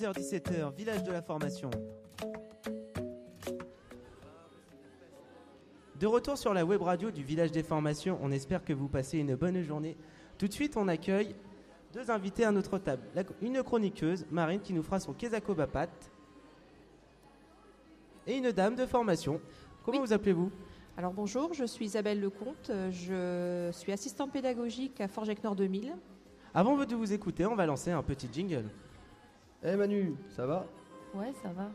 16h-17h, village de la formation. De retour sur la web radio du village des formations, on espère que vous passez une bonne journée. Tout de suite, on accueille deux invités à notre table. Une chroniqueuse, Marine, qui nous fera son Kezako Bapat. Et une dame de formation. Comment vous appelez-vous ? Alors bonjour, je suis Isabelle Lecomte, je suis assistante pédagogique à Forgeec-Nord 2000. Avant de vous écouter, on va lancer un petit jingle. Eh Manu, ça va ? Ouais, ça va.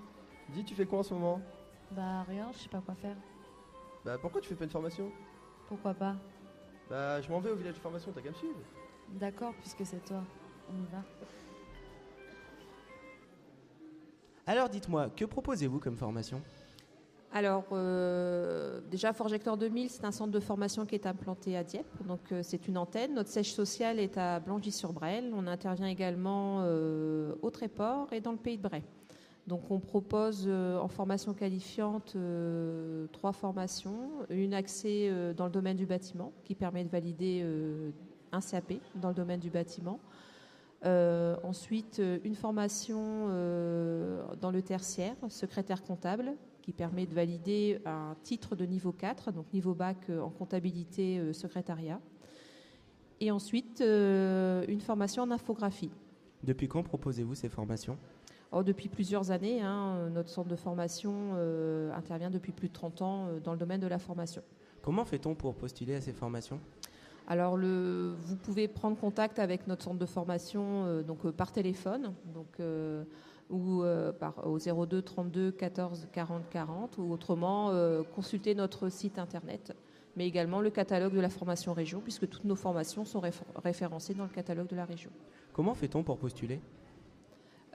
Dis, tu fais quoi en ce moment ? Bah rien, je sais pas quoi faire. Bah pourquoi tu fais pas une formation ? Pourquoi pas ? Bah je m'en vais au village de formation, t'as qu'à me suivre. D'accord, puisque c'est toi. On y va. Alors dites-moi, que proposez-vous comme formation ? Alors déjà Forgeec-Nord 2000, c'est un centre de formation qui est implanté à Dieppe, donc c'est une antenne. Notre siège social est à Blangy-sur-Brel. On intervient également au Tréport et dans le Pays de Bray. Donc on propose en formation qualifiante 3 formations. Une accès dans le domaine du bâtiment qui permet de valider un CAP dans le domaine du bâtiment. Ensuite, une formation dans le tertiaire, secrétaire comptable, qui permet de valider un titre de niveau 4, donc niveau bac en comptabilité secrétariat. Et ensuite, une formation en infographie. Depuis quand proposez-vous ces formations ? Depuis plusieurs années, notre centre de formation intervient depuis plus de 30 ans dans le domaine de la formation. Comment fait-on pour postuler à ces formations ? Alors, vous pouvez prendre contact avec notre centre de formation par téléphone, ou au 02 32 14 40 40, ou autrement consulter notre site internet, mais également le catalogue de la formation région, puisque toutes nos formations sont référencées dans le catalogue de la région. Comment fait-on pour postuler ?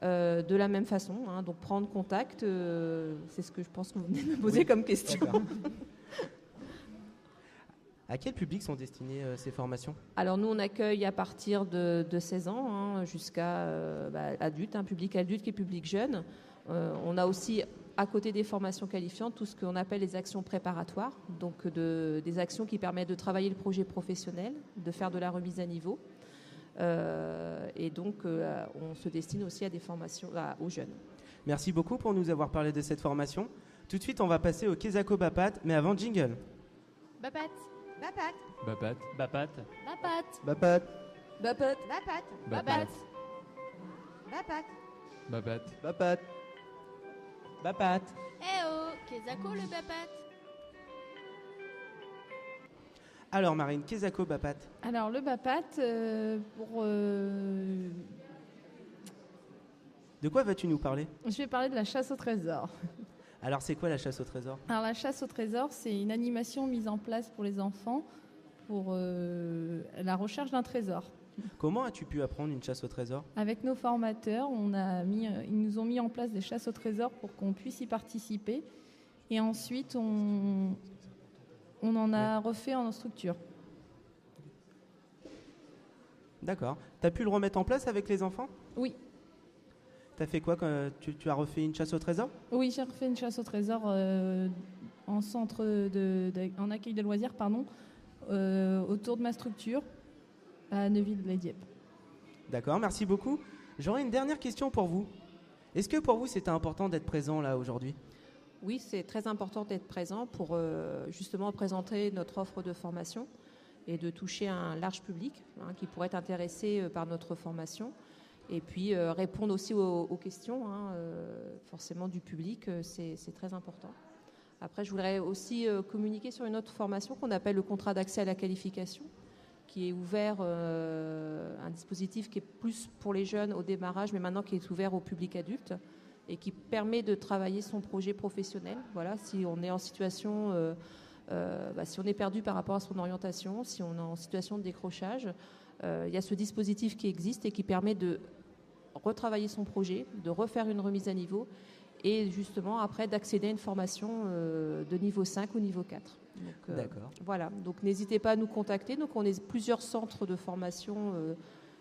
De la même façon, donc prendre contact, c'est ce que je pense que vous venez de me poser comme question. À quel public sont destinées ces formations ? Alors nous, on accueille à partir de 16 ans jusqu'à adultes, public adulte qui est public jeune. On a aussi, à côté des formations qualifiantes, tout ce qu'on appelle les actions préparatoires, donc des actions qui permettent de travailler le projet professionnel, de faire de la remise à niveau. Et donc, on se destine aussi à des formations aux jeunes. Merci beaucoup pour nous avoir parlé de cette formation. Tout de suite, on va passer au Kezako Bapat, mais avant, jingle. Bapat. Bapat. Bapat. Bapat. Bapat. Bapat. Bapat. Bapat. Bapat. Bapat. Bapat. Bapat. Bapat. Eh oh, Kezako le bapat. Alors Marine, Kezako Bapat. Alors le bapat, De quoi vas-tu nous parler ? je vais parler de la chasse au trésor. Alors c'est quoi la chasse au trésor ? Alors la chasse au trésor, c'est une animation mise en place pour les enfants pour la recherche d'un trésor. Comment as-tu pu apprendre une chasse au trésor ? Avec nos formateurs, ils nous ont mis en place des chasses au trésor pour qu'on puisse y participer. Et ensuite, on en a refait en structure. D'accord. Tu as pu le remettre en place avec les enfants ? Oui. Tu as fait quoi quand tu as refait une chasse au trésor ? Oui, j'ai refait une chasse au trésor en centre en accueil de loisirs, autour de ma structure à Neuville-les-Dieppe. D'accord, merci beaucoup. J'aurais une dernière question pour vous. Est-ce que pour vous c'était important d'être présent là aujourd'hui ? Oui, c'est très important d'être présent pour justement présenter notre offre de formation et de toucher un large public qui pourrait être intéressé par notre formation. Et puis répondre aussi aux questions forcément du public, c'est très important. Après, je voudrais aussi communiquer sur une autre formation qu'on appelle le contrat d'accès à la qualification, qui est ouvert, un dispositif qui est plus pour les jeunes au démarrage, mais maintenant qui est ouvert au public adulte et qui permet de travailler son projet professionnel. Voilà, si on est en situation, si on est perdu par rapport à son orientation, si on est en situation de décrochage, il y a ce dispositif qui existe et qui permet de retravailler son projet, de refaire une remise à niveau et justement après d'accéder à une formation de niveau 5 ou niveau 4. Donc, D'accord. Voilà, donc n'hésitez pas à nous contacter. Donc on est plusieurs centres de formation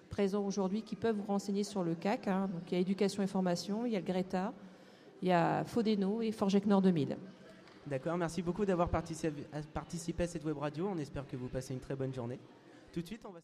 présents aujourd'hui qui peuvent vous renseigner sur le CAC. Donc il y a éducation et formation, il y a le Greta, il y a Fodeno et Forgeec-Nord 2000. D'accord, merci beaucoup d'avoir participé à cette web radio. On espère que vous passez une très bonne journée. Tout de suite, on va...